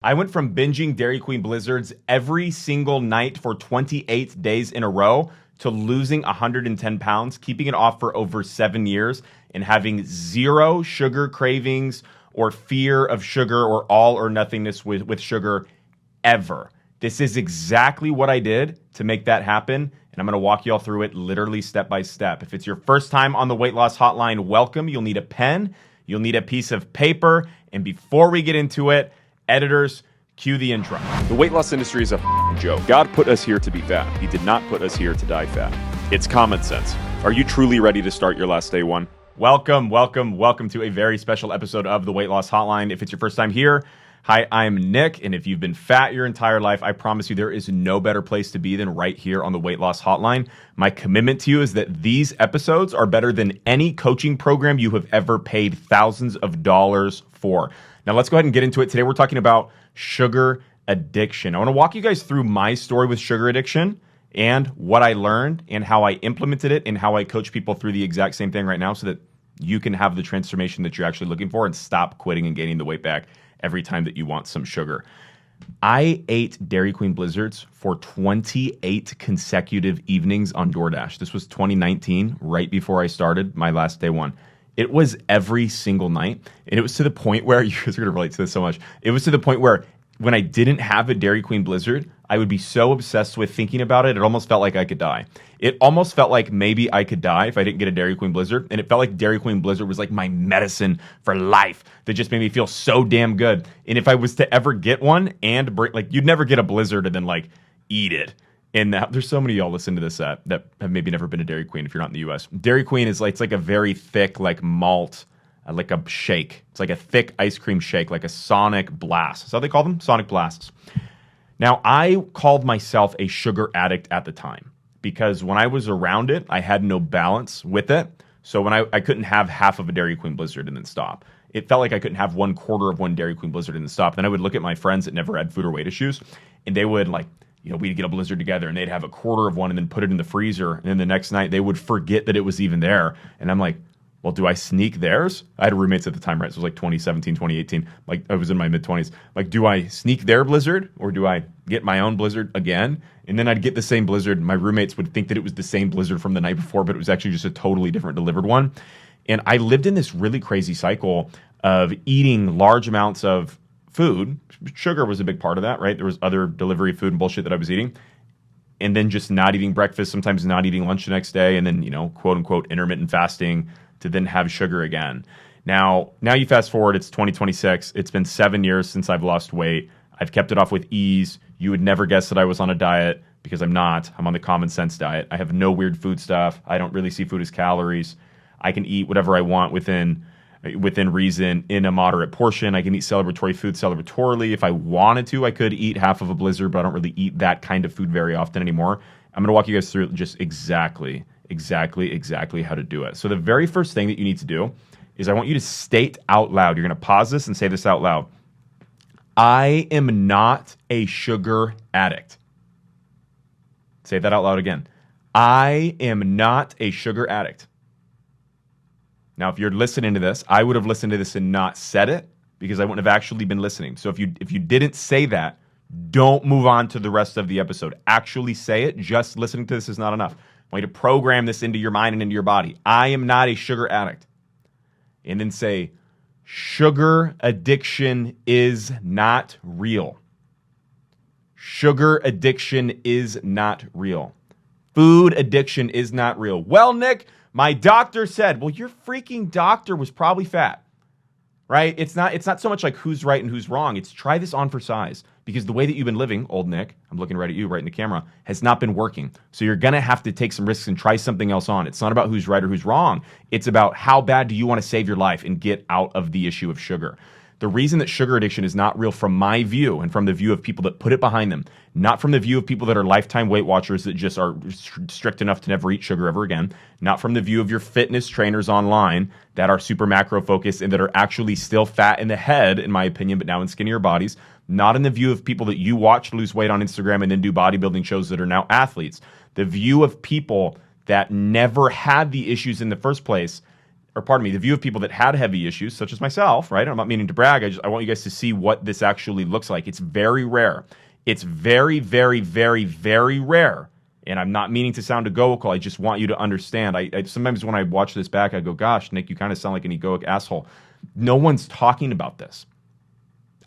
I went from binging Dairy Queen Blizzards every single night for 28 days in a row to losing 110 pounds, keeping it off for over 7 years, and having zero sugar cravings or fear of sugar or all or nothingness with sugar ever. This is exactly what I did to make that happen, and I'm going to walk you all through it literally step by step. If it's your first time on the Weight Loss Hotline, welcome. You'll need a pen, you'll need a piece of paper, and before we get into it, editors, cue the intro. The weight loss industry is a joke. God put us here to be fat. He did not put us here to die fat. It's common sense. Are you truly ready to start your last day one? Welcome to a very special episode of the Weight Loss Hotline. If it's your first time here, hi, I'm Nick, and if you've been fat your entire life, I promise you there is no better place to be than right here on the Weight Loss Hotline. My commitment to you is that these episodes are better than any coaching program you have ever paid thousands of dollars for. Now let's go ahead and get into it. Today we're talking about sugar addiction. I want to walk you guys through my story with sugar addiction and what I learned and how I implemented it and how I coach people through the exact same thing right now so that you can have the transformation that you're actually looking for and stop quitting and gaining the weight back every time that you want some sugar. I ate Dairy Queen Blizzards for 28 consecutive evenings on DoorDash. This was 2019, right before I started my last day one. It was every single night, and it was to the point where, you guys are going to relate to this so much, it was to the point where when I didn't have a Dairy Queen Blizzard, I would be so obsessed with thinking about it, it almost felt like I could die. It almost felt like maybe I could die if I didn't get a Dairy Queen Blizzard, and it felt like Dairy Queen Blizzard was like my medicine for life that just made me feel so damn good. And if I was to ever get one and bring, like, you'd never get a Blizzard and then like eat it. And there's so many of y'all listen to this that have maybe never been to Dairy Queen if you're not in the U.S. Dairy Queen is like, it's like a very thick like malt, like a shake. It's like a thick ice cream shake, like a Sonic Blast. That's how they call them? Sonic Blasts. Now, I called myself a sugar addict at the time because when I was around it, I had no balance with it. So when I couldn't have half of a Dairy Queen Blizzard and then stop. It felt like I couldn't have 1/4 of one Dairy Queen Blizzard and then stop. Then I would look at my friends that never had food or weight issues, and they would like, you know, we'd get a Blizzard together and they'd have 1/4 of one and then put it in the freezer. And then the next night they would forget that it was even there. And I'm like, well, do I sneak theirs? I had roommates at the time, right? So it was like 2017, 2018. Like I was in my mid-20s. Like, do I sneak their Blizzard or do I get my own Blizzard again? And then I'd get the same Blizzard. My roommates would think that it was the same Blizzard from the night before, but it was actually just a totally different delivered one. And I lived in this really crazy cycle of eating large amounts of food. Sugar was a big part of that, right? There was other delivery food and bullshit that I was eating. And then just not eating breakfast, sometimes not eating lunch the next day, and then, you know, quote unquote intermittent fasting to then have sugar again. Now you fast forward, it's 2026. It's been 7 years since I've lost weight. I've kept it off with ease. You would never guess that I was on a diet because I'm not. I'm on the common sense diet. I have no weird food stuff. I don't really see food as calories. I can eat whatever I want within reason in a moderate portion. I can eat celebratory food celebratorily. If I wanted to, I could eat half of a Blizzard, but I don't really eat that kind of food very often anymore. I'm going to walk you guys through just exactly how to do it. So the very first thing that you need to do is I want you to state out loud. You're going to pause this and say this out loud. I am not a sugar addict. Say that out loud again. I am not a sugar addict. Now, if you're listening to this, I would have listened to this and not said it because I wouldn't have actually been listening. So if you didn't say that, don't move on to the rest of the episode. Actually say it. Just listening to this is not enough. I want you to program this into your mind and into your body. I am not a sugar addict. And then say, sugar addiction is not real. Sugar addiction is not real. Food addiction is not real. Well, Nick, my doctor said, well, your freaking doctor was probably fat, right? It's not so much like who's right and who's wrong. It's try this on for size because the way that you've been living, old Nick, I'm looking right at you, right in the camera, has not been working. So you're going to have to take some risks and try something else on. It's not about who's right or who's wrong. It's about how bad do you want to save your life and get out of the issue of sugar. The reason that sugar addiction is not real from my view and from the view of people that put it behind them, not from the view of people that are lifetime Weight Watchers that just are strict enough to never eat sugar ever again, not from the view of your fitness trainers online that are super macro focused and that are actually still fat in the head, in my opinion, but now in skinnier bodies, not in the view of people that you watch lose weight on Instagram and then do bodybuilding shows that are now athletes. The view of people that never had the issues in the first place or pardon me, the view of people that had heavy issues, such as myself, right? I'm not meaning to brag. I want you guys to see what this actually looks like. It's very rare. It's very, very, very, very rare. And I'm not meaning to sound egoical. I just want you to understand. I sometimes when I watch this back, I go, gosh, Nick, you kind of sound like an egoic asshole. No one's talking about this.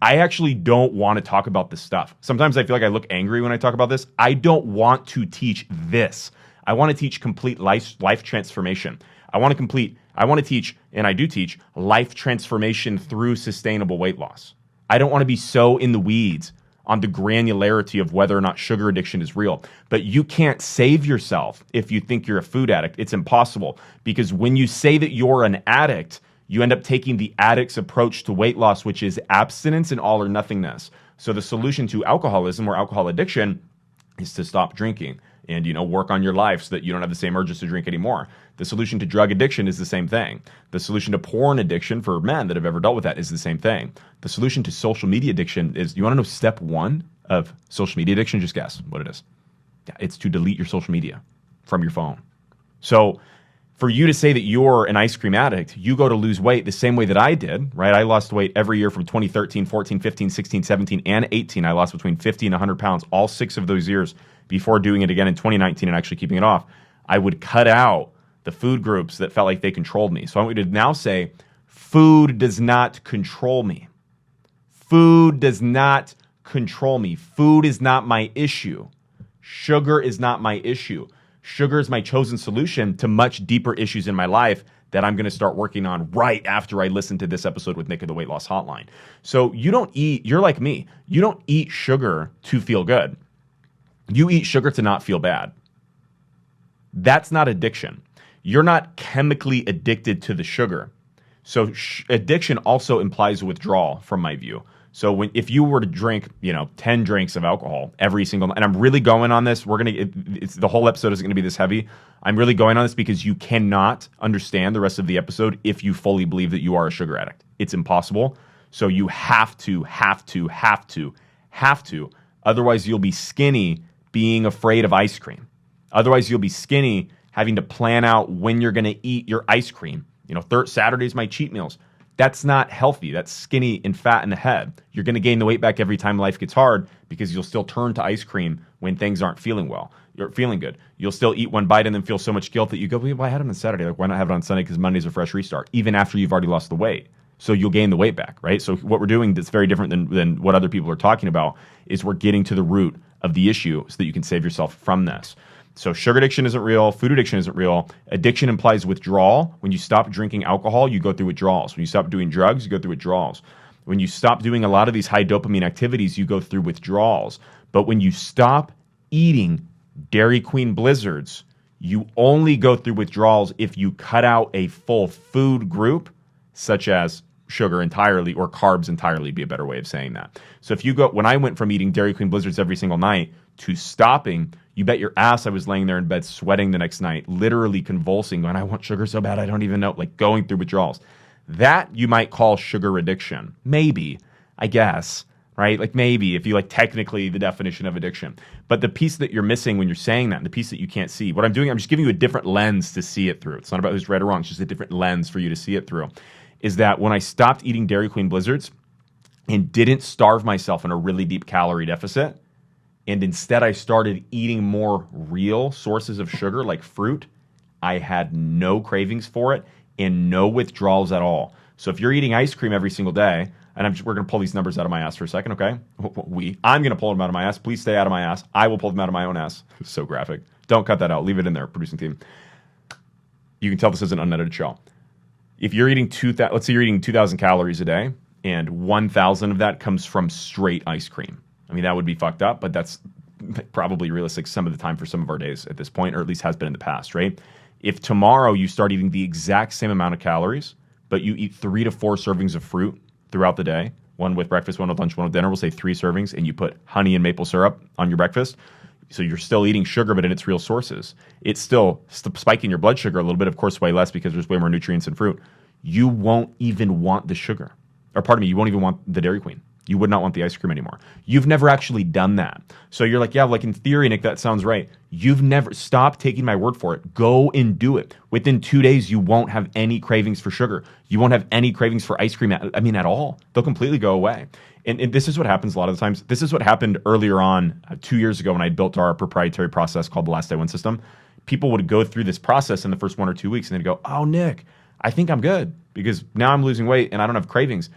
I actually don't want to talk about this stuff. Sometimes I feel like I look angry when I talk about this. I don't want to teach this. I want to teach complete life transformation. I want to teach, and I do teach, life transformation through sustainable weight loss. I don't want to be so in the weeds on the granularity of whether or not sugar addiction is real. But you can't save yourself if you think you're a food addict. It's impossible, because when you say that you're an addict, you end up taking the addict's approach to weight loss, which is abstinence and all or nothingness. So the solution to alcoholism or alcohol addiction is to stop drinking and, work on your life so that you don't have the same urges to drink anymore. The solution to drug addiction is the same thing. The solution to porn addiction for men that have ever dealt with that is the same thing. The solution to social media addiction is, you want to know step one of social media addiction? Just guess what it is. Yeah, it's to delete your social media from your phone. So for you to say that you're an ice cream addict, you go to lose weight the same way that I did, right? I lost weight every year from 2013, 14, 15, 16, 17, and 18. I lost between 50 and 100 pounds all 6 of those years before doing it again in 2019 and actually keeping it off. I would cut out the food groups that felt like they controlled me. So I want you to now say, food does not control me. Food does not control me. Food is not my issue. Sugar is not my issue. Sugar is my chosen solution to much deeper issues in my life that I'm going to start working on right after I listen to this episode with Nick of the Weight Loss Hotline. So you're like me. You don't eat sugar to feel good. You eat sugar to not feel bad. That's not addiction. You're not chemically addicted to the sugar. So addiction also implies withdrawal from my view. So if you were to drink, 10 drinks of alcohol every single night, and I'm really going on this, the whole episode isn't going to be this heavy. I'm really going on this because you cannot understand the rest of the episode if you fully believe that you are a sugar addict. It's impossible. So you have to. Otherwise, you'll be skinny being afraid of ice cream. Otherwise, you'll be skinny having to plan out when you're going to eat your ice cream. Saturday's my cheat meals. That's not healthy. That's skinny and fat in the head. You're going to gain the weight back every time life gets hard because you'll still turn to ice cream when things aren't feeling well. You're feeling good. You'll still eat one bite and then feel so much guilt that you go, well, I had them on Saturday. Like, why not have it on Sunday? Because Monday's a fresh restart, even after you've already lost the weight. So you'll gain the weight back, right? So what we're doing that's very different than what other people are talking about is we're getting to the root of the issue so that you can save yourself from this. So sugar addiction isn't real. Food addiction isn't real. Addiction implies withdrawal. When you stop drinking alcohol, you go through withdrawals. When you stop doing drugs, you go through withdrawals. When you stop doing a lot of these high dopamine activities, you go through withdrawals. But when you stop eating Dairy Queen Blizzards, you only go through withdrawals if you cut out a full food group, such as sugar entirely or carbs entirely, be a better way of saying that. So when I went from eating Dairy Queen Blizzards every single night to stopping, you bet your ass I was laying there in bed sweating the next night, literally convulsing, going, I want sugar so bad I don't even know, like going through withdrawals. That you might call sugar addiction. Maybe, I guess, right? Like maybe if you like technically the definition of addiction. But the piece that you're missing when you're saying that, and the piece that you can't see, what I'm doing, I'm just giving you a different lens to see it through. It's not about who's right or wrong. It's just a different lens for you to see it through. Is that when I stopped eating Dairy Queen Blizzards and didn't starve myself in a really deep calorie deficit, and instead I started eating more real sources of sugar like fruit, I had no cravings for it and no withdrawals at all. So if you're eating ice cream every single day, and we're going to pull these numbers out of my ass for a second, okay? I'm going to pull them out of my ass. Please stay out of my ass. I will pull them out of my own ass. It's so graphic. Don't cut that out. Leave it in there, producing team. You can tell this is an unedited show. If you're eating let's say you're eating 2,000 calories a day, and 1,000 of that comes from straight ice cream. I mean, that would be fucked up, but that's probably realistic some of the time for some of our days at this point, or at least has been in the past, right? If tomorrow you start eating the exact same amount of calories, but you eat 3 to 4 servings of fruit throughout the day, one with breakfast, one with lunch, one with dinner, we'll say 3 servings, and you put honey and maple syrup on your breakfast, so you're still eating sugar, but in its real sources. It's still spiking your blood sugar a little bit, of course, way less because there's way more nutrients in fruit. You won't even want the sugar. Or pardon me, you won't even want the Dairy Queen. You would not want the ice cream anymore. You've never actually done that. So you're like, yeah, like in theory, Nick, that sounds right. You've never, stop taking my word for it. Go and do it. Within 2 days, you won't have any cravings for sugar. You won't have any cravings for ice cream. At all. They'll completely go away. And this is what happens a lot of the times. This is what happened earlier on 2 years ago when I built our proprietary process called the Last Day One System. People would go through this process in the first 1 or 2 weeks and they'd go, oh, Nick, I think I'm good because now I'm losing weight and I don't have cravings.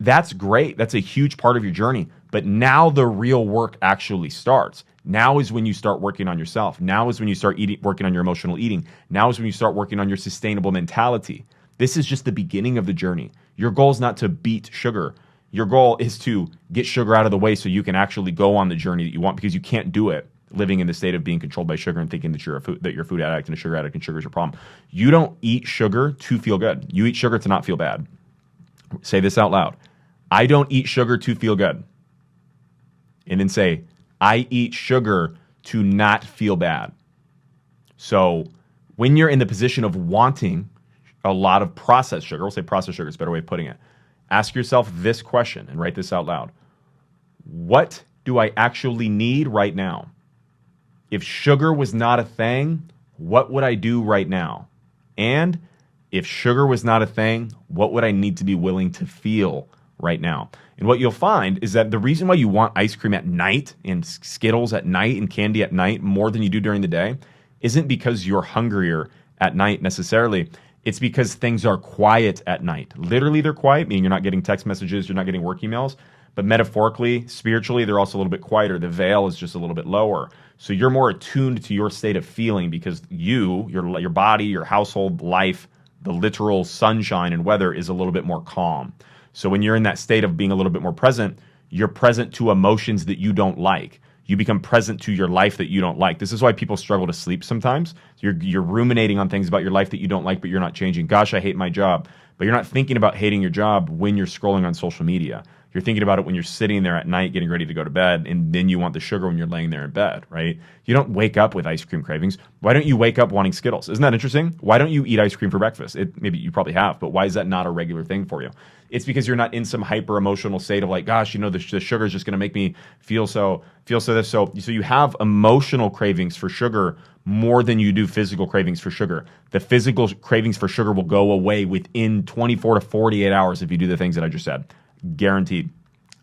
That's great. That's a huge part of your journey. But now the real work actually starts. Now is when you start working on yourself. Now is when you start working on your emotional eating. Now is when you start working on your sustainable mentality. This is just the beginning of the journey. Your goal is not to beat sugar. Your goal is to get sugar out of the way so you can actually go on the journey that you want, because you can't do it living in the state of being controlled by sugar and thinking that you're a food addict and a sugar addict and sugar is your problem. You don't eat sugar to feel good. You eat sugar to not feel bad. Say this out loud. I don't eat sugar to feel good. And then say, I eat sugar to not feel bad. So when you're in the position of wanting a lot of processed sugar, we'll say processed sugar is a better way of putting it. Ask yourself this question and write this out loud. What do I actually need right now? If sugar was not a thing, what would I do right now? And if sugar was not a thing, what would I need to be willing to feel right now? And what you'll find is that the reason why you want ice cream at night and Skittles at night and candy at night more than you do during the day isn't because you're hungrier at night necessarily. It's because things are quiet at night. Literally, they're quiet, meaning you're not getting text messages, you're not getting work emails. But metaphorically, spiritually, they're also a little bit quieter. The veil is just a little bit lower. So you're more attuned to your state of feeling because your body, your household life, the literal sunshine and weather is a little bit more calm. So when you're in that state of being a little bit more present, you're present to emotions that you don't like. You become present to your life that you don't like. This is why people struggle to sleep sometimes. You're ruminating on things about your life that you don't like, but you're not changing. Gosh, I hate my job. But you're not thinking about hating your job when you're scrolling on social media. You're thinking about it when you're sitting there at night getting ready to go to bed, and then you want the sugar when you're laying there in bed, right? You don't wake up with ice cream cravings. Why don't you wake up wanting Skittles? Isn't that interesting? Why don't you eat ice cream for breakfast? Maybe you probably have, but why is that not a regular thing for you? It's because you're not in some hyper emotional state of like, gosh, the sugar is just going to make me feel so this. So you have emotional cravings for sugar more than you do physical cravings for sugar. The physical cravings for sugar will go away within 24 to 48 hours if you do the things that I just said. Guaranteed.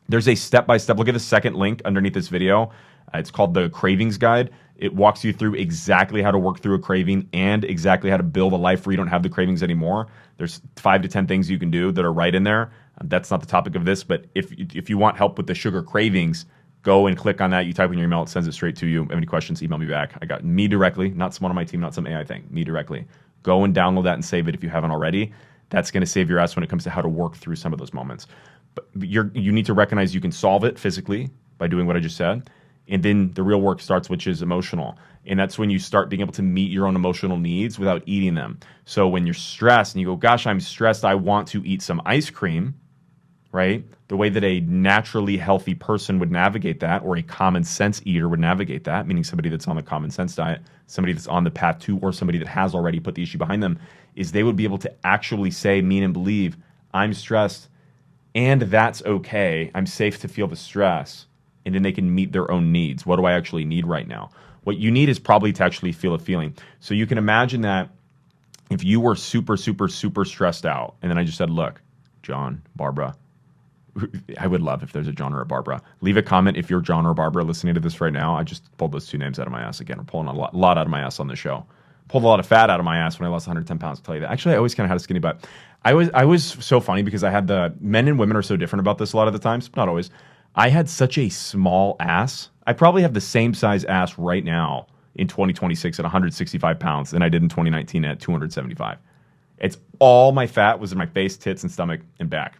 There's a step-by-step. Look at the second link underneath this video. It's called the Cravings Guide. It walks you through exactly how to work through a craving and exactly how to build a life where you don't have the cravings anymore. There's 5 to 10 things you can do that are right in there. That's not the topic of this, but if you want help with the sugar cravings, go and click on that. You type in your email, it sends it straight to you. If you have any questions, email me back. I got me directly, not someone on my team, not some AI thing, me directly. Go and download that and save it if you haven't already. That's going to save your ass when it comes to how to work through some of those moments. But you need to recognize you can solve it physically by doing what I just said. And then the real work starts, which is emotional. And that's when you start being able to meet your own emotional needs without eating them. So when you're stressed and you go, gosh, I'm stressed, I want to eat some ice cream, right? The way that a naturally healthy person would navigate that, or a common sense eater would navigate that, meaning somebody that's on the common sense diet, somebody that's on the path to, or somebody that has already put the issue behind them, is they would be able to actually say, mean, and believe, I'm stressed, and that's okay. I'm safe to feel the stress. And then they can meet their own needs. What do I actually need right now? What you need is probably to actually feel a feeling. So you can imagine that if you were super, super, super stressed out, and then I just said, look, John, Barbara, I would love if there's a John or a Barbara. Leave a comment if you're John or Barbara listening to this right now. I just pulled those 2 names out of my ass again. We're pulling a lot out of my ass on the show. Pulled a lot of fat out of my ass when I lost 110 pounds, to tell you that. Actually, I always kind of had a skinny butt. I was so funny because I had men and women are so different about this a lot of the times, not always. I had such a small ass. I probably have the same size ass right now in 2026 at 165 pounds than I did in 2019 at 275. It's all my fat was in my face, tits, and stomach, and back.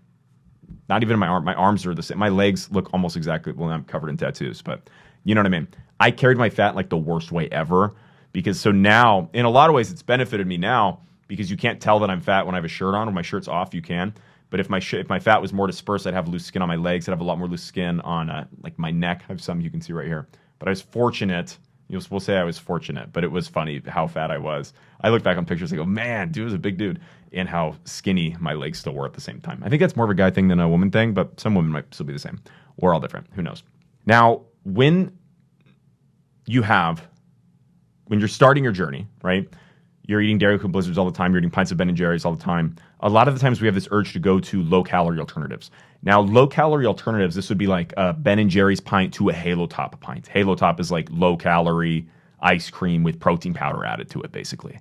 Not even in my arm. My arms are the same. My legs look almost exactly, well, I'm covered in tattoos, but you know what I mean? I carried my fat like the worst way ever because so now, in a lot of ways, it's benefited me now because you can't tell that I'm fat when I have a shirt on. When my shirt's off, you can. But if my fat was more dispersed, I'd have loose skin on my legs. I'd have a lot more loose skin on like my neck. I have some you can see right here. But I was fortunate. We'll say I was fortunate, but it was funny how fat I was. I look back on pictures and go, man, dude was a big dude. and how skinny my legs still were at the same time. I think that's more of a guy thing than a woman thing, but some women might still be the same. We're all different. Who knows? Now, when you're starting your journey, right? You're eating Dairy Queen Blizzards all the time. You're eating pints of Ben & Jerry's all the time. A lot of the times we have this urge to go to low-calorie alternatives. Now, low-calorie alternatives, this would be like a Ben & Jerry's pint to a Halo Top pint. Halo Top is like low-calorie ice cream with protein powder added to it, basically,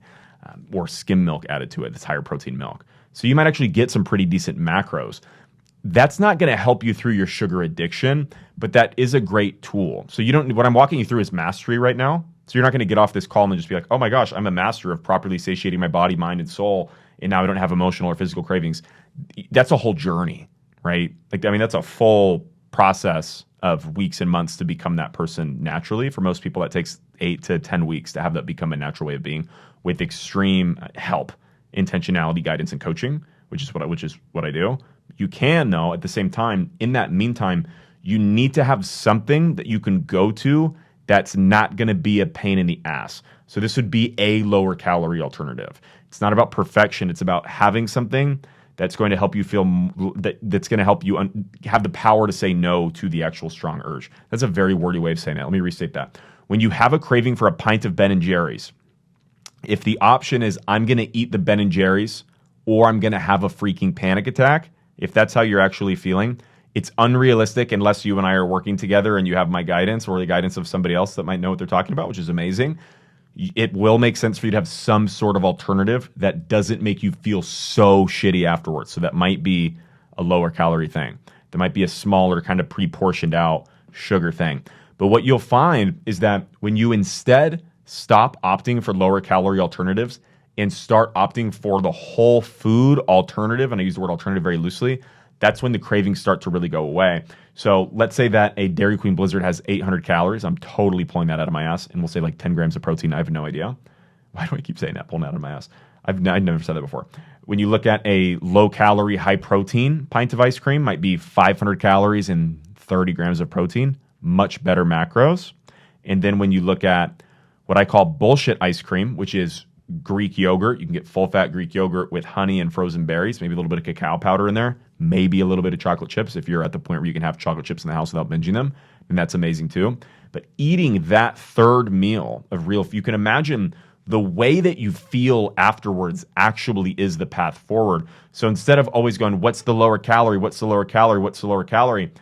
or skim milk added to it. That's higher protein milk. So you might actually get some pretty decent macros. That's not going to help you through your sugar addiction, but that is a great tool. So what I'm walking you through is mastery right now. So you're not going to get off this call and just be like, oh my gosh, I'm a master of properly satiating my body, mind, and soul, and now I don't have emotional or physical cravings. That's a whole journey, right? That's a full process of weeks and months to become that person naturally. For most people, that takes 8 to 10 weeks to have that become a natural way of being, with extreme help, intentionality, guidance, and coaching, which is what I do. You can, though, at the same time, in that meantime, you need to have something that you can go to that's not going to be a pain in the ass. So this would be a lower calorie alternative. It's not about perfection. It's about having something that's going to help you feel that's going to help you have the power to say no to the actual strong urge. That's a very wordy way of saying that. Let me restate that. When you have a craving for a pint of Ben & Jerry's, if the option is I'm going to eat the Ben & Jerry's or I'm going to have a freaking panic attack, if that's how you're actually feeling, it's unrealistic unless you and I are working together and you have my guidance or the guidance of somebody else that might know what they're talking about, which is amazing. It will make sense for you to have some sort of alternative that doesn't make you feel so shitty afterwards. So that might be a lower calorie thing. That might be a smaller kind of pre-portioned out sugar thing. But what you'll find is that when you instead stop opting for lower calorie alternatives and start opting for the whole food alternative, and I use the word alternative very loosely, that's when the cravings start to really go away. So let's say that a Dairy Queen Blizzard has 800 calories. I'm totally pulling that out of my ass. And we'll say like 10 grams of protein. I have no idea. Why do I keep saying that? Pulling out of my ass. I've never said that before. When you look at a low calorie, high protein pint of ice cream, might be 500 calories and 30 grams of protein. Much better macros. And then when you look at what I call bullshit ice cream, which is Greek yogurt. You can get full-fat Greek yogurt with honey and frozen berries, maybe a little bit of cacao powder in there, maybe a little bit of chocolate chips. If you're at the point where you can have chocolate chips in the house without binging them, then that's amazing too. But eating that third meal of you can imagine the way that you feel afterwards actually is the path forward. So instead of always going, what's the lower calorie, what's the lower calorie, what's the lower calorie,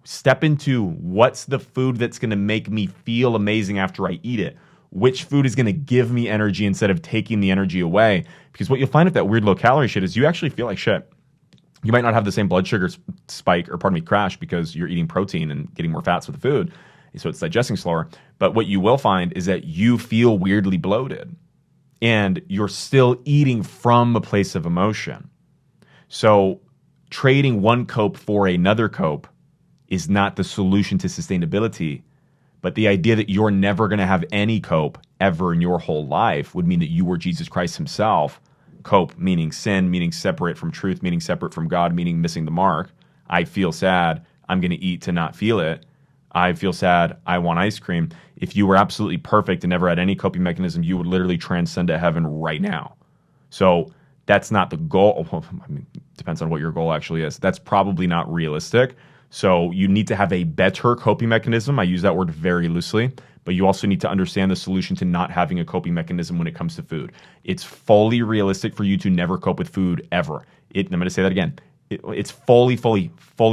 step into what's the food that's going to make me feel amazing after I eat it. Which food is going to give me energy instead of taking the energy away? Because what you'll find with that weird low-calorie shit is you actually feel like shit. You might not have the same blood sugar spike, or crash, because you're eating protein and getting more fats with the food, so it's digesting slower. But what you will find is that you feel weirdly bloated, and you're still eating from a place of emotion. So trading one cope for another cope is not the solution to sustainability. But the idea that you're never going to have any cope ever in your whole life would mean that you were Jesus Christ himself. Cope meaning sin, meaning separate from truth, meaning separate from God, meaning missing the mark. I feel sad. I'm going to eat to not feel it. I feel sad. I want ice cream. If you were absolutely perfect and never had any coping mechanism, you would literally transcend to heaven right now. So that's not the goal. I mean, depends on what your goal actually is. That's probably not realistic. So you need to have a better coping mechanism. I use that word very loosely, but you also need to understand the solution to not having a coping mechanism when it comes to food. It's fully realistic for you to never cope with food ever. I'm going to say that again. It's fully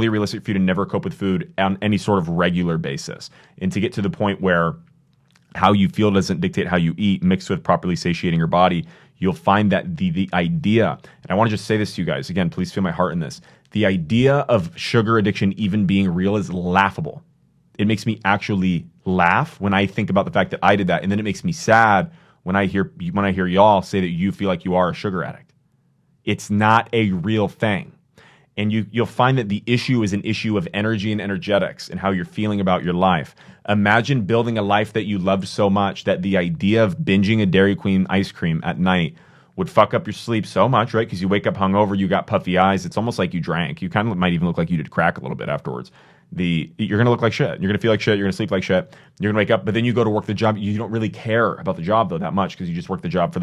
realistic for you to never cope with food on any sort of regular basis. And to get to the point where how you feel doesn't dictate how you eat, mixed with properly satiating your body, you'll find that the idea, and I want to just say this to you guys, again, please feel my heart in this. The idea of sugar addiction even being real is laughable. It makes me actually laugh when I think about the fact that I did that, and then it makes me sad when I hear y'all say that you feel like you are a sugar addict. It's not a real thing. And you'll find that the issue is an issue of energy and energetics and how you're feeling about your life. Imagine building a life that you loved so much that the idea of binging a Dairy Queen ice cream at night would fuck up your sleep so much, right? Because you wake up hungover, you got puffy eyes. It's almost like you drank. You kind of might even look like you did crack a little bit afterwards. you're going to look like shit. You're going to feel like shit. You're going to sleep like shit. You're going to wake up, but then you go to work the job. You don't really care about the job though that much because you just work the job for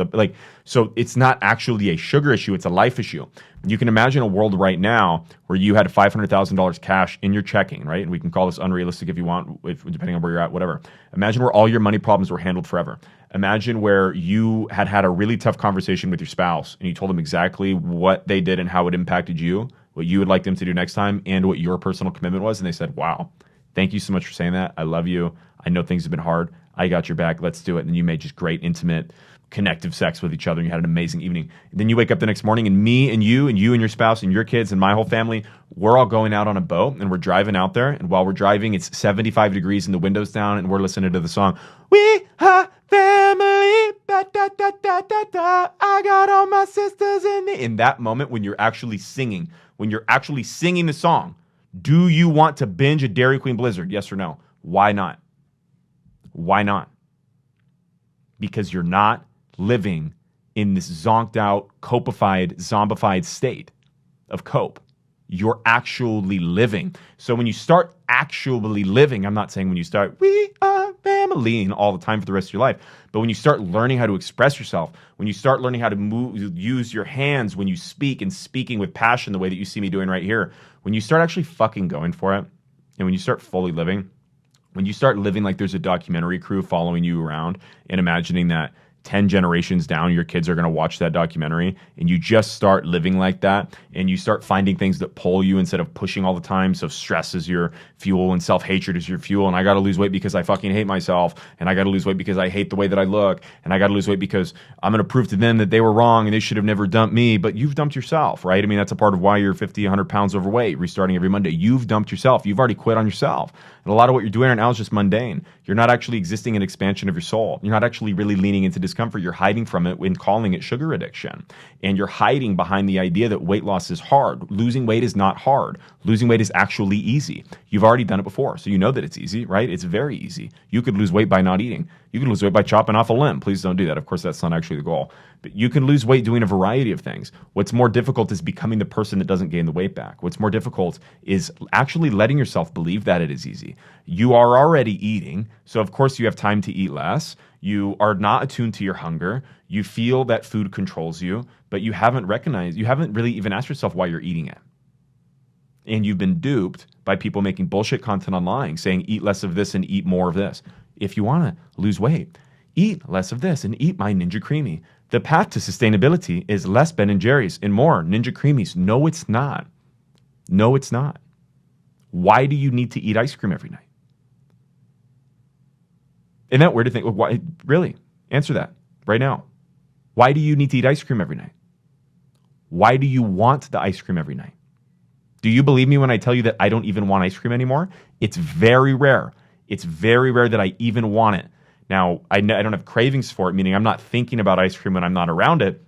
so it's not actually a sugar issue. It's a life issue. You can imagine a world right now where you had $500,000 cash in your checking, right? And we can call this unrealistic if you want, depending on where you're at, whatever. Imagine where all your money problems were handled forever. Imagine where you had a really tough conversation with your spouse and you told them exactly what they did and how it impacted you, what you would like them to do next time, and what your personal commitment was. And they said, wow, thank you so much for saying that. I love you. I know things have been hard. I got your back. Let's do it. And then you made just great, intimate, connective sex with each other and you had an amazing evening. And then you wake up the next morning and me and you and your spouse and your kids and my whole family, we're all going out on a boat and we're driving out there. And while we're driving, it's 75 degrees and the window's down and we're listening to the song, We Are Family, da, da, da, da, da, da. I got all my sisters in me. In that moment, when you're actually singing the song, do you want to binge a Dairy Queen Blizzard? Yes or no? Why not? Why not? Because you're not living in this zonked out, copified, zombified state of cope. You're actually living. So when you start actually living, I'm not saying when you start, we are family all the time for the rest of your life, but when you start learning how to express yourself, when you start learning how to use your hands when you speak and speaking with passion the way that you see me doing right here, when you start actually fucking going for it, and when you start fully living, when you start living like there's a documentary crew following you around and imagining that 10 generations down, your kids are going to watch that documentary, and you just start living like that, and you start finding things that pull you instead of pushing all the time. So stress is your fuel and self-hatred is your fuel, and I got to lose weight because I fucking hate myself, and I got to lose weight because I hate the way that I look, and I got to lose weight because I'm going to prove to them that they were wrong and they should have never dumped me. But you've dumped yourself, right? I mean, that's a part of why you're 50, 100 pounds overweight, restarting every Monday. You've dumped yourself. You've already quit on yourself. And a lot of what you're doing right now is just mundane. You're not actually existing in expansion of your soul. You're not actually really leaning into discomfort. You're hiding from it when calling it sugar addiction. And you're hiding behind the idea that weight loss is hard. Losing weight is not hard. Losing weight is actually easy. You've already done it before, so you know that it's easy, right? It's very easy. You could lose weight by not eating. You can lose weight by chopping off a limb. Please don't do that. Of course, that's not actually the goal. But you can lose weight doing a variety of things. What's more difficult is becoming the person that doesn't gain the weight back. What's more difficult is actually letting yourself believe that it is easy. You are already eating, so of course you have time to eat less. You are not attuned to your hunger. You feel that food controls you, but you haven't really even asked yourself why you're eating it. And you've been duped by people making bullshit content online saying eat less of this and eat more of this. If you want to lose weight, eat less of this and eat my Ninja Creamy. The path to sustainability is less Ben & Jerry's and more Ninja Creamies. No, it's not. No, it's not. Why do you need to eat ice cream every night? Isn't that weird to think? Why? Really? Answer that right now. Why do you need to eat ice cream every night? Why do you want the ice cream every night? Do you believe me when I tell you that I don't even want ice cream anymore? It's very rare. It's very rare that I even want it. Now, I don't have cravings for it, meaning I'm not thinking about ice cream when I'm not around it.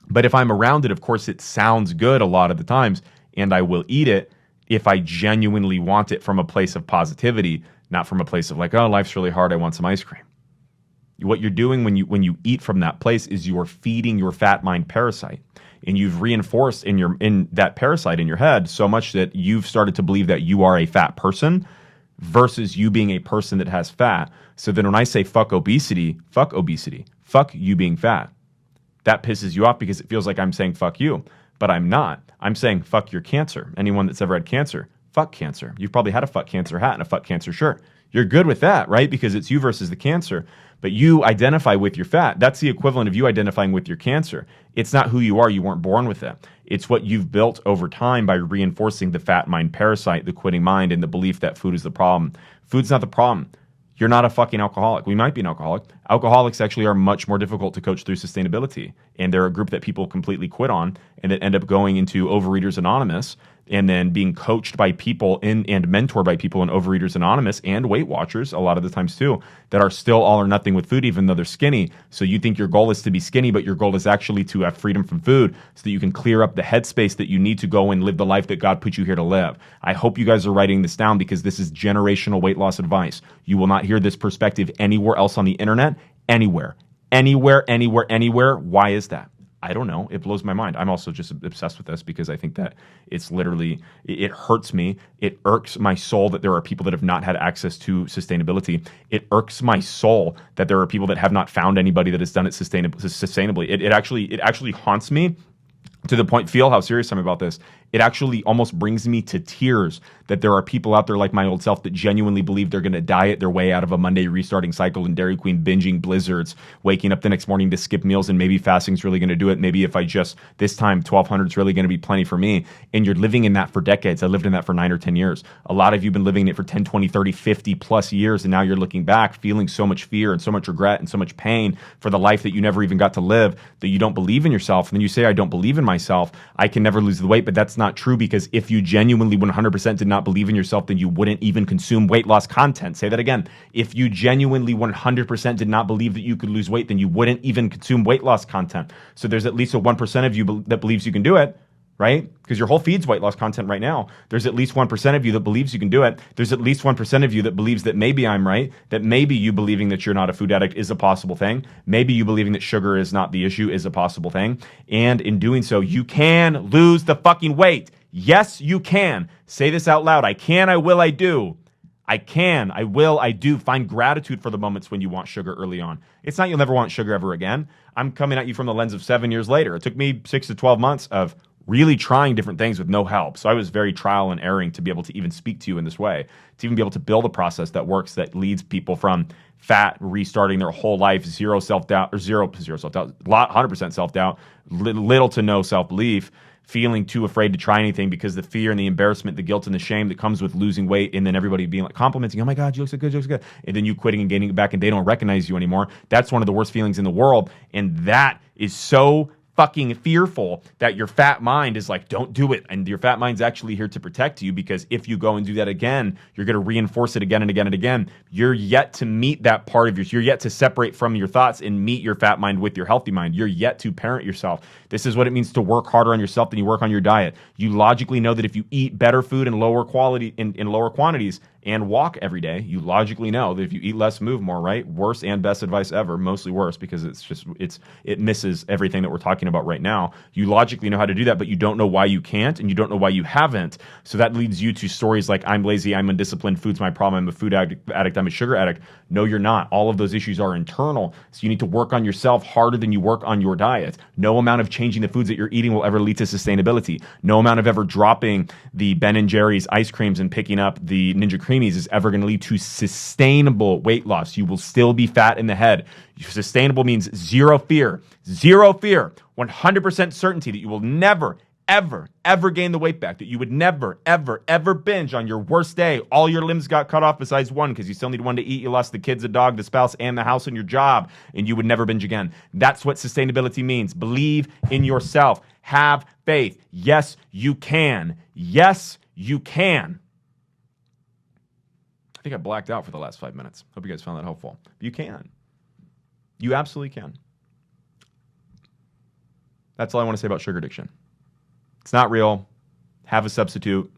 But if I'm around it, of course, it sounds good a lot of the times, and I will eat it if I genuinely want it from a place of positivity, not from a place of like, oh, life's really hard, I want some ice cream. What you're doing when you eat from that place is you're feeding your fat mind parasite. And you've reinforced in that parasite in your head so much that you've started to believe that you are a fat person versus you being a person that has fat. So then when I say fuck obesity, fuck you being fat. That pisses you off because it feels like I'm saying fuck you, but I'm not. I'm saying fuck your cancer. Anyone that's ever had cancer, fuck cancer. You've probably had a fuck cancer hat and a fuck cancer shirt. You're good with that, right? Because it's you versus the cancer. But you identify with your fat. That's the equivalent of you identifying with your cancer. It's not who you are. You weren't born with it. It's what you've built over time by reinforcing the fat mind parasite, the quitting mind, and the belief that food is the problem. Food's not the problem. You're not a fucking alcoholic. We might be an alcoholic. Alcoholics actually are much more difficult to coach through sustainability. And they're a group that people completely quit on and that end up going into Overeaters Anonymous and then being coached by people and mentored by people in Overeaters Anonymous and Weight Watchers a lot of the times too, that are still all or nothing with food even though they're skinny. So you think your goal is to be skinny, but your goal is actually to have freedom from food so that you can clear up the headspace that you need to go and live the life that God put you here to live. I hope you guys are writing this down because this is generational weight loss advice. You will not hear this perspective anywhere else on the internet, anywhere. Why is that? I don't know. It blows my mind. I'm also just obsessed with this because I think that it's literally, it hurts me. It irks my soul that there are people that have not had access to sustainability. It irks my soul that there are people that have not found anybody that has done it sustainably. It actually haunts me to the point, feel how serious I'm about this. It actually almost brings me to tears that there are people out there like my old self that genuinely believe they're going to diet their way out of a Monday restarting cycle and Dairy Queen binging blizzards, waking up the next morning to skip meals, and maybe fasting's really going to do it. Maybe if I just, this time, 1,200 is really going to be plenty for me. And you're living in that for decades. I lived in that for 9 or 10 years. A lot of you have been living in it for 10, 20, 30, 50 plus years. And now you're looking back, feeling so much fear and so much regret and so much pain for the life that you never even got to live, that you don't believe in yourself. And then you say, I don't believe in myself. I can never lose the weight. But that's not true, because if you genuinely 100% did not believe in yourself, then you wouldn't even consume weight loss content. Say that again. If you genuinely 100% did not believe that you could lose weight, then you wouldn't even consume weight loss content. So there's at least a 1% of you that believes you can do it, right? Because your whole feed's weight loss content right now. There's at least 1% of you that believes you can do it. There's at least 1% of you that believes that maybe I'm right, that maybe you believing that you're not a food addict is a possible thing. Maybe you believing that sugar is not the issue is a possible thing. And in doing so, you can lose the fucking weight. Yes, you can. Say this out loud. I can, I will, I do. I can, I will, I do. Find gratitude for the moments when you want sugar early on. It's not you'll never want sugar ever again. I'm coming at you from the lens of 7 years later. It took me 6 to 12 months of really trying different things with no help. So I was very trial and erroring to be able to even speak to you in this way, to even be able to build a process that works, that leads people from fat, restarting their whole life, zero self-doubt, or zero self-doubt, 100% self-doubt, little to no self-belief, feeling too afraid to try anything because the fear and the embarrassment, the guilt and the shame that comes with losing weight, and then everybody being like complimenting, oh my God, you look so good, you look so good. And then you quitting and gaining it back and they don't recognize you anymore. That's one of the worst feelings in the world. And that is so fucking fearful that your fat mind is like, don't do it. And your fat mind's actually here to protect you, because if you go and do that again, you're going to reinforce it again and again and again. You're yet to meet that part of you're yet to separate from your thoughts and meet your fat mind with your healthy mind. You're yet to parent yourself. This is what it means to work harder on yourself than you work on your diet. You logically know that if you eat better food in lower quality, in lower quantities, and walk every day, you logically know that if you eat less, move more, right? Worst and best advice ever, mostly worse, because it misses everything that we're talking about right now. You logically know how to do that, but you don't know why you can't, and you don't know why you haven't. So that leads you to stories like, I'm lazy, I'm undisciplined, food's my problem, I'm a food addict, I'm a sugar addict. No, you're not. All of those issues are internal. So you need to work on yourself harder than you work on your diet. No amount of changing the foods that you're eating will ever lead to sustainability. No amount of ever dropping the Ben & Jerry's ice creams and picking up the Ninja Creamies is ever going to lead to sustainable weight loss. You will still be fat in the head. Sustainable means zero fear, 100% certainty that you will never, ever gain the weight back, that you would never, ever binge on your worst day. All your limbs got cut off besides one because you still need one to eat. You lost the kids, the dog, the spouse, and the house and your job, and you would never binge again. That's what sustainability means. Believe in yourself. Have faith. Yes, you can. Yes, you can. I think I blacked out for the last 5 minutes. Hope you guys found that helpful. You can. You absolutely can. That's all I want to say about sugar addiction. It's not real. Have a substitute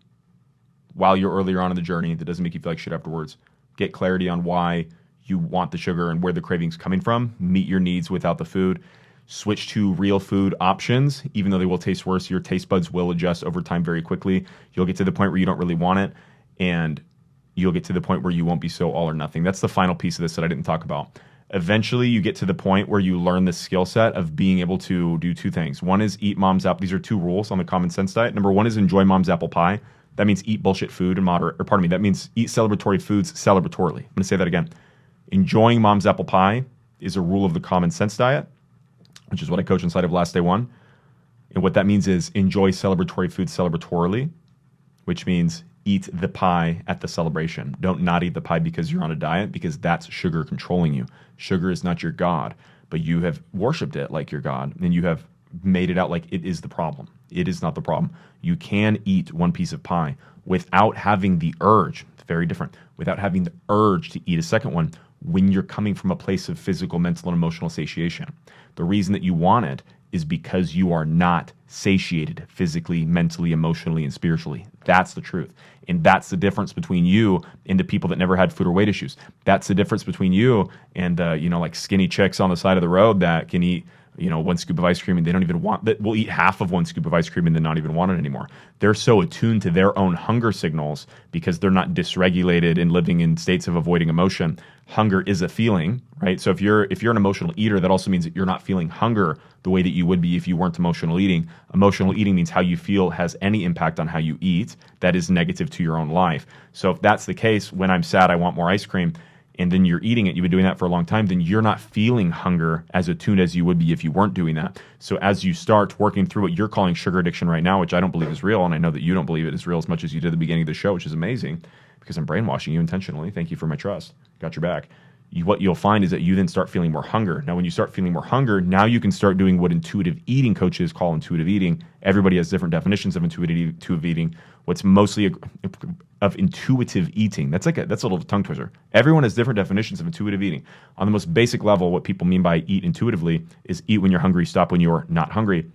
while you're earlier on in the journey that doesn't make you feel like shit afterwards. Get clarity on why you want the sugar and where the craving's coming from. Meet your needs without the food. Switch to real food options. Even though they will taste worse, your taste buds will adjust over time very quickly. You'll get to the point where you don't really want it, and you'll get to the point where you won't be so all or nothing. That's the final piece of this that I didn't talk about. Eventually, you get to the point where you learn the skill set of being able to do two things. One is eat mom's apple. These are two rules on the common sense diet. Number one is enjoy mom's apple pie. That means eat bullshit food in that means eat celebratory foods celebratorily. I'm going to say that again. Enjoying mom's apple pie is a rule of the common sense diet, which is what I coach inside of Last Day One. And what that means is enjoy celebratory foods celebratorily, which means eat the pie at the celebration. Don't not eat the pie because you're on a diet, because that's sugar controlling you. Sugar is not your God, but you have worshipped it like your God, and you have made it out like it is the problem. It is not the problem. You can eat one piece of pie without having the urge. It's very different. Without having the urge to eat a second one when you're coming from a place of physical, mental, and emotional satiation. The reason that you want it is because you are not satiated physically, mentally, emotionally, and spiritually. That's the truth. And that's the difference between you and the people that never had food or weight issues. That's the difference between you and, like skinny chicks on the side of the road that can eat one scoop of ice cream and they don't even want that. Will eat half of one scoop of ice cream and then not even want it anymore. They're so attuned to their own hunger signals because they're not dysregulated and living in states of avoiding emotion. Hunger is a feeling, right? So if you're an emotional eater, that also means that you're not feeling hunger the way that you would be if you weren't emotional eating. Emotional eating means how you feel has any impact on how you eat that is negative to your own life. So if that's the case, when I'm sad, I want more ice cream, and then you're eating it, you've been doing that for a long time, then you're not feeling hunger as attuned as you would be if you weren't doing that. So as you start working through what you're calling sugar addiction right now, which I don't believe is real, and I know that you don't believe it is real as much as you did at the beginning of the show, which is amazing because I'm brainwashing you intentionally. Thank you for my trust. Got your back. What you'll find is that you then start feeling more hunger. Now, when you start feeling more hunger, now you can start doing what intuitive eating coaches call intuitive eating. Everybody has different definitions of intuitive eating. What's mostly of intuitive eating, that's a little tongue twister. Everyone has different definitions of intuitive eating. On the most basic level, what people mean by eat intuitively is eat when you're hungry, stop when you're not hungry,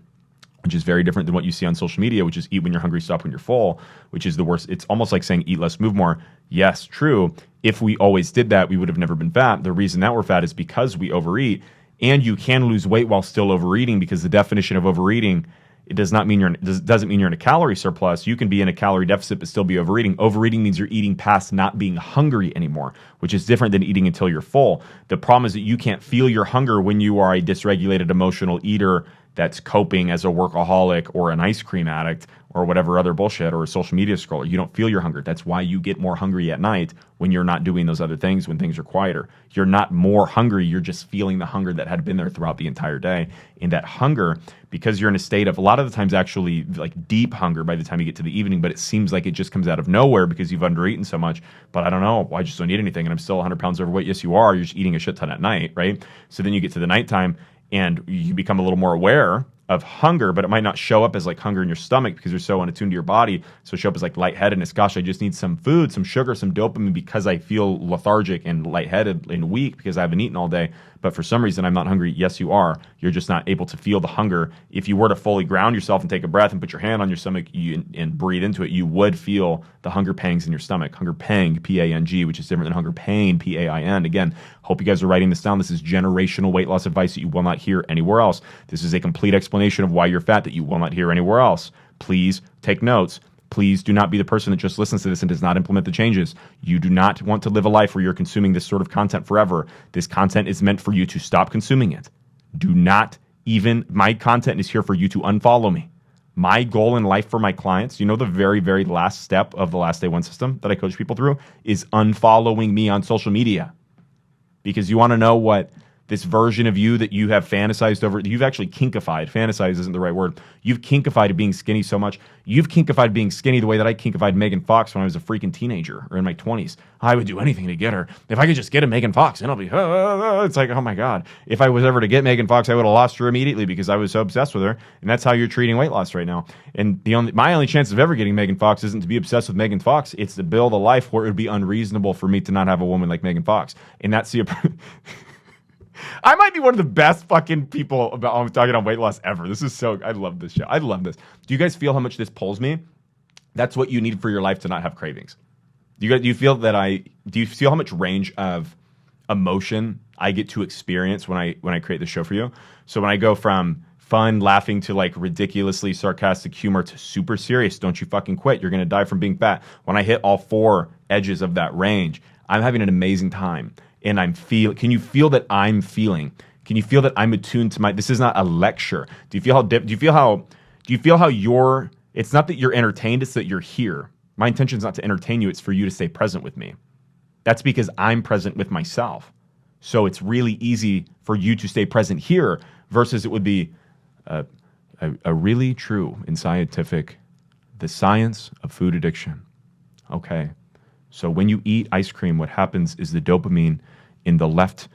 which is very different than what you see on social media, which is eat when you're hungry, stop when you're full, which is the worst. It's almost like saying eat less, move more. Yes, true. If we always did that, we would have never been fat. The reason that we're fat is because we overeat. And you can lose weight while still overeating, because the definition of overeating, it doesn't mean you're in a calorie surplus. You can be in a calorie deficit but still be overeating. Overeating means you're eating past not being hungry anymore, which is different than eating until you're full. The problem is that you can't feel your hunger when you are a dysregulated emotional eater that's coping as a workaholic or an ice cream addict or whatever other bullshit, or a social media scroller. You don't feel your hunger. That's why you get more hungry at night when you're not doing those other things, when things are quieter. You're not more hungry. You're just feeling the hunger that had been there throughout the entire day. And that hunger, because you're in a state of, a lot of the times actually like deep hunger by the time you get to the evening, but it seems like it just comes out of nowhere because you've undereaten so much. But I don't know, I just don't eat anything and I'm still 100 pounds overweight. Yes, you are. You're just eating a shit ton at night, right? So then you get to the nighttime and you become a little more aware of hunger, but it might not show up as like hunger in your stomach because you're so unattuned to your body. So show up as like lightheadedness. Gosh, I just need some food, some sugar, some dopamine because I feel lethargic and lightheaded and weak because I haven't eaten all day. But for some reason, I'm not hungry. Yes, you are. You're just not able to feel the hunger. If you were to fully ground yourself and take a breath and put your hand on your stomach and breathe into it, you would feel the hunger pangs in your stomach. Hunger pang, P-A-N-G, which is different than hunger pain, P-A-I-N. Again, hope you guys are writing this down. This is generational weight loss advice that you will not hear anywhere else. This is a complete explanation of why you're fat that you will not hear anywhere else. Please take notes. Please do not be the person that just listens to this and does not implement the changes. You do not want to live a life where you're consuming this sort of content forever. This content is meant for you to stop consuming it. Do not even, my content is here for you to unfollow me. My goal in life for my clients, the very, very last step of the last day one system that I coach people through is unfollowing me on social media. Because you want to know what this version of you that you have fantasized over, you've actually kinkified. Fantasize isn't the right word. You've kinkified being skinny so much. You've kinkified being skinny the way that I kinkified Megan Fox when I was a freaking teenager or in my 20s. I would do anything to get her. If I could just get a Megan Fox, and I'll be, it's like, oh my God. If I was ever to get Megan Fox, I would have lost her immediately because I was so obsessed with her. And that's how you're treating weight loss right now. And my only chance of ever getting Megan Fox isn't to be obsessed with Megan Fox. It's to build a life where it would be unreasonable for me to not have a woman like Megan Fox. And that's the I might be one of the best fucking people I'm talking on weight loss ever. This is I love this show. I love this. Do you guys feel how much this pulls me? That's what you need for your life to not have cravings. Do you feel how much range of emotion I get to experience when I create this show for you? So when I go from fun, laughing to like ridiculously sarcastic humor to super serious, don't you fucking quit. You're going to die from being fat. When I hit all four edges of that range, I'm having an amazing time. And can you feel that I'm feeling? Can you feel that I'm attuned to this is not a lecture. Do you feel how it's not that you're entertained, it's that you're here. My intention is not to entertain you, it's for you to stay present with me. That's because I'm present with myself. So it's really easy for you to stay present here versus it would be a really true and scientific, the science of food addiction. Okay. So when you eat ice cream, what happens is the dopamine in the left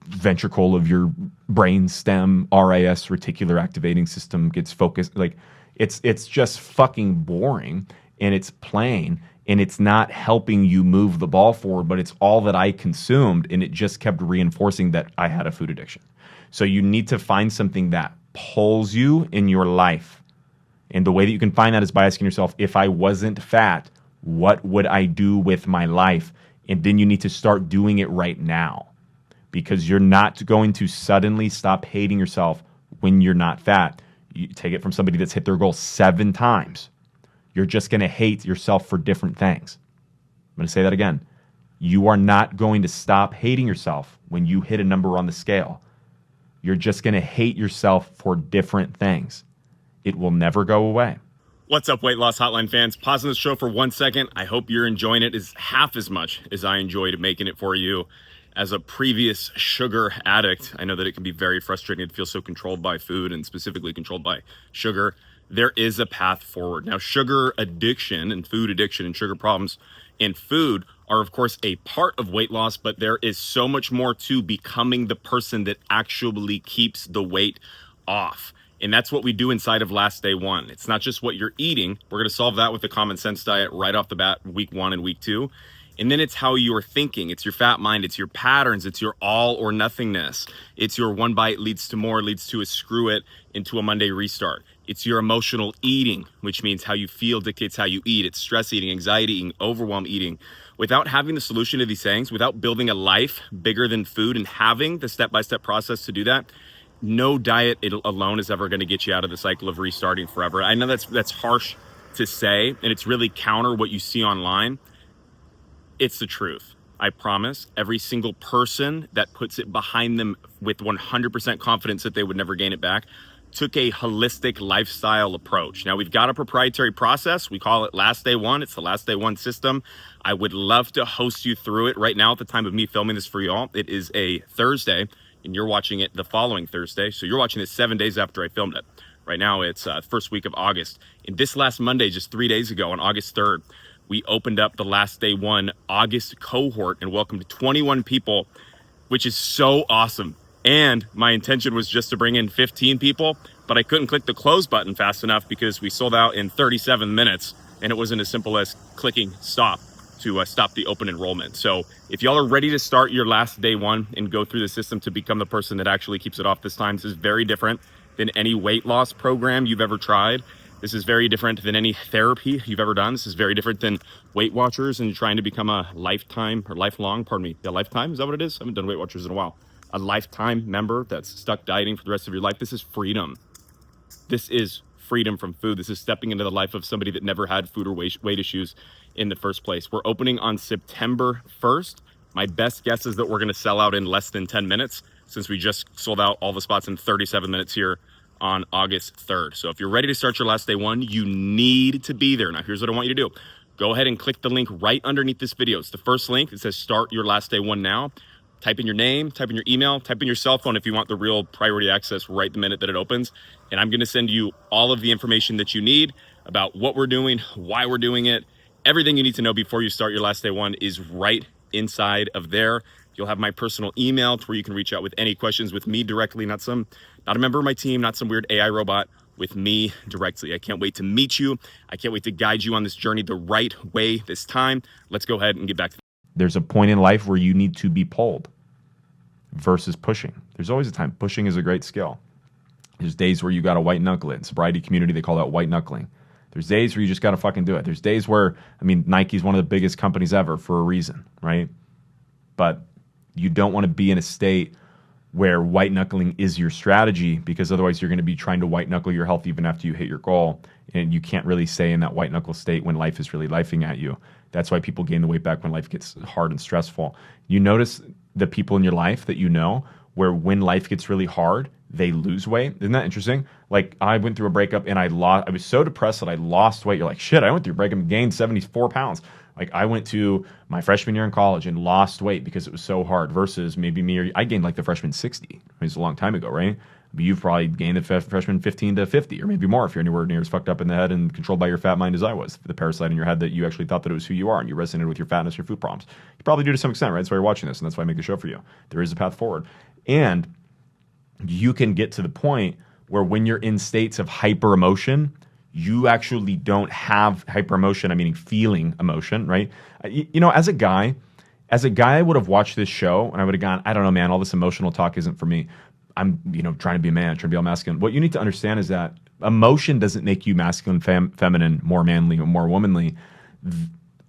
ventricle of your brain stem, RAS, reticular activating system, gets focused. Like it's just fucking boring and it's plain and it's not helping you move the ball forward, but it's all that I consumed and it just kept reinforcing that I had a food addiction. So you need to find something that pulls you in your life. And the way that you can find that is by asking yourself, if I wasn't fat, what would I do with my life? And then you need to start doing it right now because you're not going to suddenly stop hating yourself when you're not fat. You take it from somebody that's hit their goal 7 times. You're just going to hate yourself for different things. I'm going to say that again. You are not going to stop hating yourself when you hit a number on the scale. You're just going to hate yourself for different things. It will never go away. What's up, Weight Loss Hotline fans? Pausing the show for 1 second. I hope you're enjoying it as half as much as I enjoyed making it for you. As a previous sugar addict, I know that it can be very frustrating to feel so controlled by food and specifically controlled by sugar. There is a path forward. Now, sugar addiction and food addiction and sugar problems in food are, of course, a part of weight loss, but there is so much more to becoming the person that actually keeps the weight off. And that's what we do inside of Last Day One. It's not just what you're eating. We're going to solve that with the common sense diet right off the bat, week 1 and week 2. And then it's how you're thinking. It's your fat mind. It's your patterns. It's your all or nothingness. It's your one bite leads to more, leads to a screw it into a Monday restart. It's your emotional eating, which means how you feel dictates how you eat. It's stress eating, anxiety eating, overwhelm eating. Without having the solution to these things, without building a life bigger than food and having the step-by-step process to do that, no diet alone is ever going to get you out of the cycle of restarting forever. I know that's harsh to say, and it's really counter what you see online. It's the truth. I promise. Every single person that puts it behind them with 100% confidence that they would never gain it back took a holistic lifestyle approach. Now, we've got a proprietary process. We call it Last Day One. It's the Last Day One system. I would love to host you through it. Right now, at the time of me filming this for y'all, it is a Thursday, and you're watching it the following Thursday. So you're watching this 7 days after I filmed it. Right now, it's first week of August. And this last Monday, just 3 days ago, on August 3rd, we opened up the Last Day One August cohort and welcomed 21 people, which is so awesome. And my intention was just to bring in 15 people, but I couldn't click the close button fast enough because we sold out in 37 minutes, and it wasn't as simple as clicking stop to stop the open enrollment. So if y'all are ready to start your Last Day One and go through the system to become the person that actually keeps it off this time, this is very different than any weight loss program you've ever tried. This is very different than any therapy you've ever done. This is very different than Weight Watchers and trying to become a lifetime or lifelong, lifetime, is that what it is? I haven't done Weight Watchers in a while. A lifetime member that's stuck dieting for the rest of your life. This is freedom. This is freedom from food. This is stepping into the life of somebody that never had food or weight issues in the first place. We're opening on September 1st. My best guess is that we're going to sell out in less than 10 minutes since we just sold out all the spots in 37 minutes here on August 3rd. So if you're ready to start your Last Day One, you need to be there. Now, here's what I want you to do. Go ahead and click the link right underneath this video. It's the first link. It says start your Last Day One now. Type in your name, type in your email, type in your cell phone if you want the real priority access right the minute that it opens. And I'm going to send you all of the information that you need about what we're doing, why we're doing it. Everything you need to know before you start your Last Day One is right inside of there. You'll have my personal email to where you can reach out with any questions with me directly, not a member of my team, not some weird AI robot, with me directly. I can't wait to meet you. I can't wait to guide you on this journey the right way this time. Let's go ahead and get back to There's a point in life where you need to be pulled versus pushing. There's always a time. Pushing is a great skill. There's days where you got to white knuckle it. In sobriety community, they call that white knuckling. There's days where you just got to fucking do it. There's days where, Nike's one of the biggest companies ever for a reason, right? But you don't want to be in a state where white knuckling is your strategy, because otherwise you're going to be trying to white knuckle your health even after you hit your goal. And you can't really stay in that white knuckle state when life is really lifing at you. That's why people gain the weight back when life gets hard and stressful. You notice the people in your life that you know where when life gets really hard, they lose weight. Isn't that interesting? Like, I went through a breakup and I was so depressed that I lost weight. You're like, shit, I went through a breakup and gained 74 pounds. Like, I went to my freshman year in college and lost weight because it was so hard, versus maybe me, or I gained like the freshman 60. It's a long time ago, right? But you've probably gained the freshman 15 to 50 or maybe more if you're anywhere near as fucked up in the head and controlled by your fat mind as I was. The parasite in your head that you actually thought that it was who you are and you resonated with your fatness, your food problems. You probably do to some extent, right? That's why you're watching this, and that's why I make the show for you. There is a path forward. And you can get to the point where when you're in states of hyper emotion, you actually don't have hyper emotion. I mean, feeling emotion, right? As a guy, I would have watched this show and I would have gone, I don't know, man, all this emotional talk isn't for me. I'm, trying to be a man, trying to be all masculine. What you need to understand is that emotion doesn't make you masculine, feminine, more manly, or more womanly.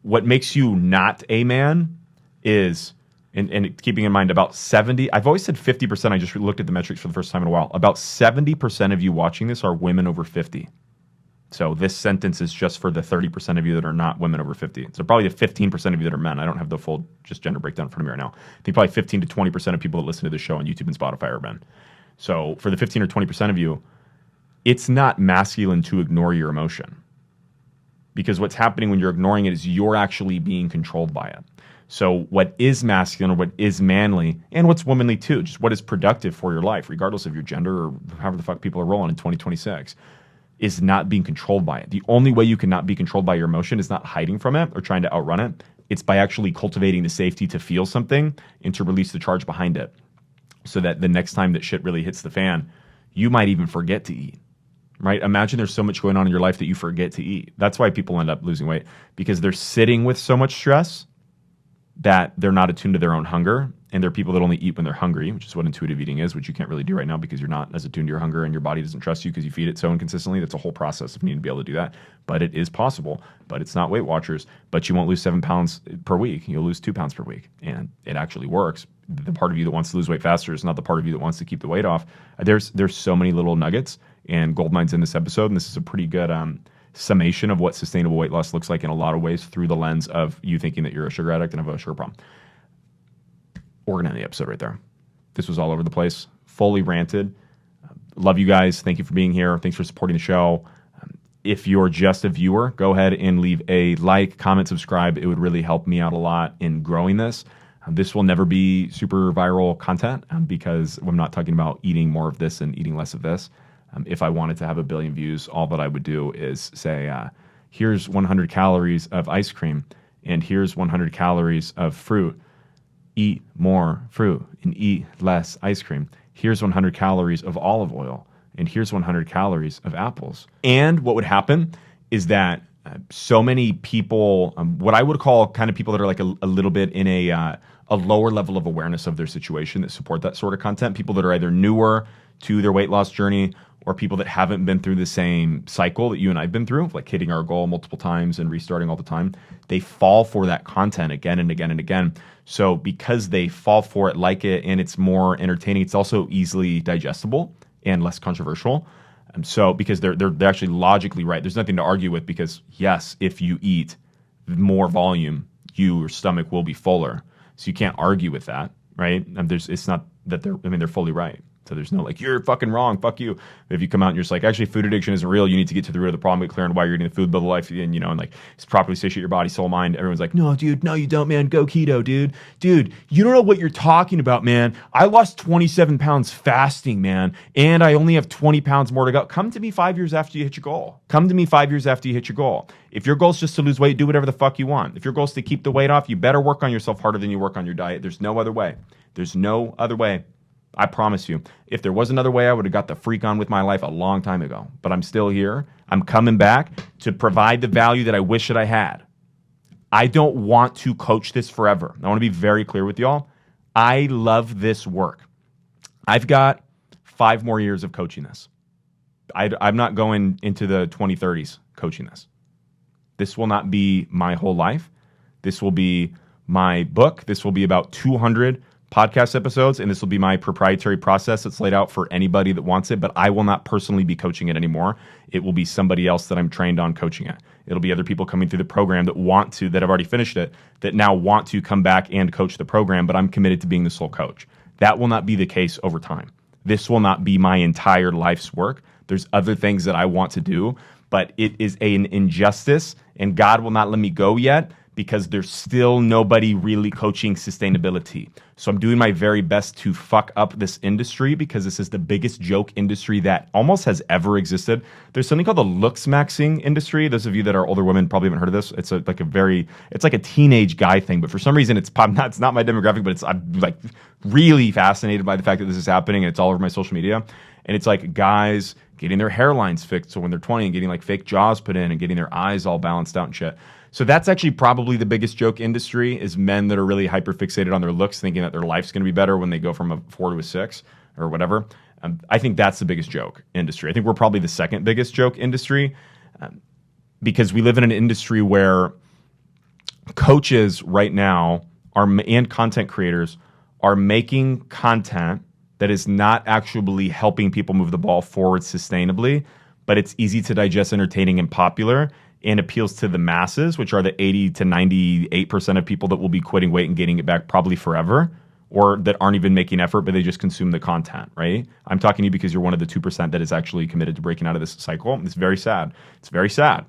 What makes you not a man is and keeping in mind about 70, I've always said 50%. I just looked at the metrics for the first time in a while. About 70% of you watching this are women over 50. So this sentence is just for the 30% of you that are not women over 50. So probably the 15% of you that are men. I don't have the full just gender breakdown in front of me right now. I think probably 15 to 20% of people that listen to this show on YouTube and Spotify are men. So for the 15 or 20% of you, it's not masculine to ignore your emotion. Because what's happening when you're ignoring it is you're actually being controlled by it. So what is masculine or what is manly, and what's womanly too, just what is productive for your life, regardless of your gender or however the fuck people are rolling in 2026, is not being controlled by it. The only way you can not be controlled by your emotion is not hiding from it or trying to outrun it. It's by actually cultivating the safety to feel something and to release the charge behind it. So that the next time that shit really hits the fan, you might even forget to eat. Right? Imagine there's so much going on in your life that you forget to eat. That's why people end up losing weight, because they're sitting with so much stress that they're not attuned to their own hunger. And there are people that only eat when they're hungry, which is what intuitive eating is, which you can't really do right now because you're not as attuned to your hunger and your body doesn't trust you because you feed it so inconsistently. That's a whole process of needing to be able to do that. But it is possible. But it's not Weight Watchers. But you won't lose 7 pounds per week. You'll lose 2 pounds per week. And it actually works. The part of you that wants to lose weight faster is not the part of you that wants to keep the weight off. There's so many little nuggets and gold mines in this episode. And this is a pretty good summation of what sustainable weight loss looks like in a lot of ways through the lens of you thinking that you're a sugar addict and have a sugar problem. We're going to end the episode right there. This was all over the place, fully ranted. Love you guys. Thank you for being here. Thanks for supporting the show. If you're just a viewer, go ahead and leave a like, comment, subscribe. It would really help me out a lot in growing this. This will never be super viral content because I'm not talking about eating more of this and eating less of this. If I wanted to have 1 billion views, all that I would do is say, here's 100 calories of ice cream and here's 100 calories of fruit. Eat more fruit and eat less ice cream. Here's 100 calories of olive oil and here's 100 calories of apples. And what would happen is that so many people, what I would call kind of people that are like a little bit in a lower level of awareness of their situation that support that sort of content, people that are either newer to their weight loss journey or people that haven't been through the same cycle that you and I've been through, like hitting our goal multiple times and restarting all the time, they fall for that content again and again and again. So because they fall for it, like it, and it's more entertaining, it's also easily digestible and less controversial. So because they're actually logically right. There's nothing to argue with because yes, if you eat more volume, your stomach will be fuller. So you can't argue with that, right? It's not that they're fully right. So there's no like, you're fucking wrong, fuck you. If you come out and you're just like, actually food addiction isn't real, you need to get to the root of the problem, get clear on why you're eating the food, build a life, and and like properly satiate your body, soul, mind. Everyone's like, no, dude, no, you don't, man. Go keto, dude. Dude, you don't know what you're talking about, man. I lost 27 pounds fasting, man, and I only have 20 pounds more to go. Come to me 5 years after you hit your goal. Come to me 5 years after you hit your goal. If your goal is just to lose weight, do whatever the fuck you want. If your goal is to keep the weight off, you better work on yourself harder than you work on your diet. There's no other way. There's no other way. I promise you, if there was another way, I would have got the freak on with my life a long time ago. But I'm still here. I'm coming back to provide the value that I wish that I had. I don't want to coach this forever. I want to be very clear with y'all. I love this work. I've got 5 more years of coaching this. I'm not going into the 2030s coaching this. This will not be my whole life. This will be my book. This will be about 200 podcast episodes, and this will be my proprietary process that's laid out for anybody that wants it, but I will not personally be coaching it anymore. It will be somebody else that I'm trained on coaching it. It'll be other people coming through the program that have already finished it, that now want to come back and coach the program, but I'm committed to being the sole coach. That will not be the case over time. This will not be my entire life's work. There's other things that I want to do, but it is an injustice, and God will not let me go yet because there's still nobody really coaching sustainability. So I'm doing my very best to fuck up this industry because this is the biggest joke industry that almost has ever existed. There's something called the looks maxing industry. Those of you that are older women probably haven't heard of this. It's like a teenage guy thing, but for some reason it's not my demographic, but I'm like really fascinated by the fact that this is happening and it's all over my social media. And it's like guys getting their hairlines fixed so when they're 20 and getting like fake jaws put in and getting their eyes all balanced out and shit. So that's actually probably the biggest joke industry is men that are really hyper fixated on their looks, thinking that their life's going to be better when they go from a 4 to a 6 or whatever. I think that's the biggest joke industry. I think we're probably the second biggest joke industry because we live in an industry where coaches right now and content creators are making content that is not actually helping people move the ball forward sustainably, but it's easy to digest, entertaining, and popular, and appeals to the masses, which are the 80 to 98% of people that will be quitting weight and gaining it back probably forever, or that aren't even making effort, but they just consume the content, right? I'm talking to you because you're one of the 2% that is actually committed to breaking out of this cycle. It's very sad. It's very sad.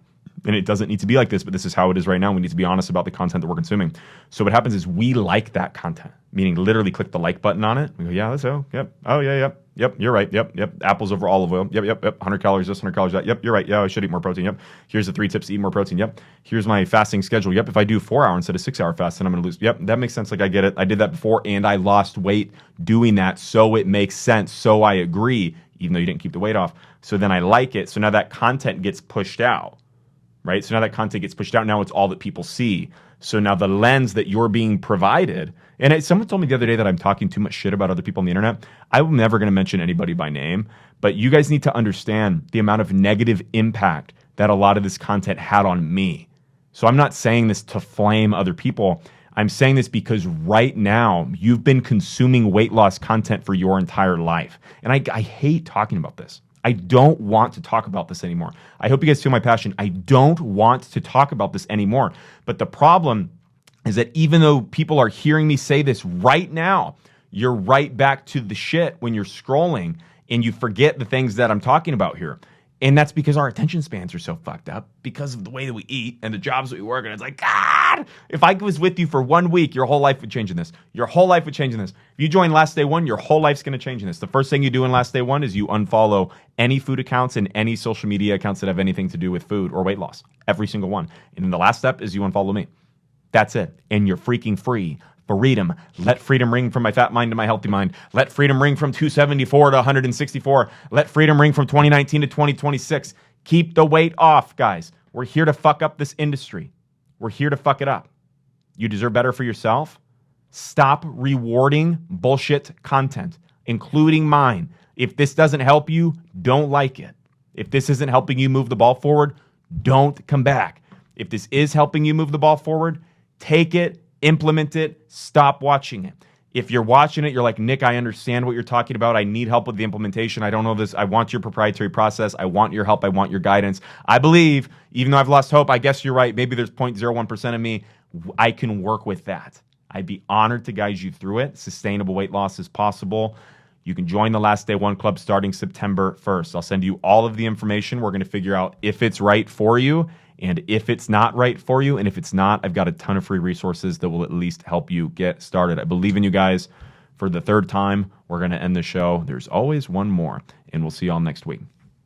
And it doesn't need to be like this, but this is how it is right now. We need to be honest about the content that we're consuming. So what happens is we like that content, meaning literally click the like button on it. We go, yeah, that's so. Yep. Oh, yeah, yep. You're right. Yep. Apples over olive oil. Yep. 100 calories this, 100 calories that. Yep, you're right. Yeah, I should eat more protein. Yep. Here's the 3 tips to eat more protein. Yep. Here's my fasting schedule. Yep. If I do 4 hour instead of 6 hour fast, then I'm going to lose. Yep. That makes sense. Like I get it. I did that before and I lost weight doing that. So it makes sense. So I agree, even though you didn't keep the weight off. So then I like it. So now that content gets pushed out. Right? So now that content gets pushed out. Now it's all that people see. So now the lens that you're being provided, and someone told me the other day that I'm talking too much shit about other people on the internet. I'm never going to mention anybody by name, but you guys need to understand the amount of negative impact that a lot of this content had on me. So I'm not saying this to flame other people. I'm saying this because right now you've been consuming weight loss content for your entire life. And I hate talking about this. I don't want to talk about this anymore. I hope you guys feel my passion. I don't want to talk about this anymore. But the problem is that even though people are hearing me say this right now, you're right back to the shit when you're scrolling and you forget the things that I'm talking about here. And that's because our attention spans are so fucked up because of the way that we eat and the jobs that we work. And it's like, God, if I was with you for 1 week, your whole life would change in this. Your whole life would change in this. If you join Last Day One, your whole life's going to change in this. The first thing you do in Last Day One is you unfollow any food accounts and any social media accounts that have anything to do with food or weight loss. Every single one. And then the last step is you unfollow me. That's it. And you're freaking free. Freedom. Let freedom ring from my fat mind to my healthy mind. Let freedom ring from 274 to 164. Let freedom ring from 2019 to 2026. Keep the weight off, guys. We're here to fuck up this industry. We're here to fuck it up. You deserve better for yourself. Stop rewarding bullshit content, including mine. If this doesn't help you, don't like it. If this isn't helping you move the ball forward, don't come back. If this is helping you move the ball forward, take it, implement it, stop watching it. If you're watching it, you're like, Nick, I understand what you're talking about. I need help with the implementation. I don't know this. I want your proprietary process. I want your help. I want your guidance. I believe, even though I've lost hope, I guess you're right. Maybe there's 0.01% of me. I can work with that. I'd be honored to guide you through it. Sustainable weight loss is possible. You can join the Last Day One Club starting September 1st. I'll send you all of the information. We're going to figure out if it's right for you and if it's not right for you. And if it's not, I've got a ton of free resources that will at least help you get started. I believe in you guys. For the third time, we're going to end the show. There's always one more, and we'll see y'all next week.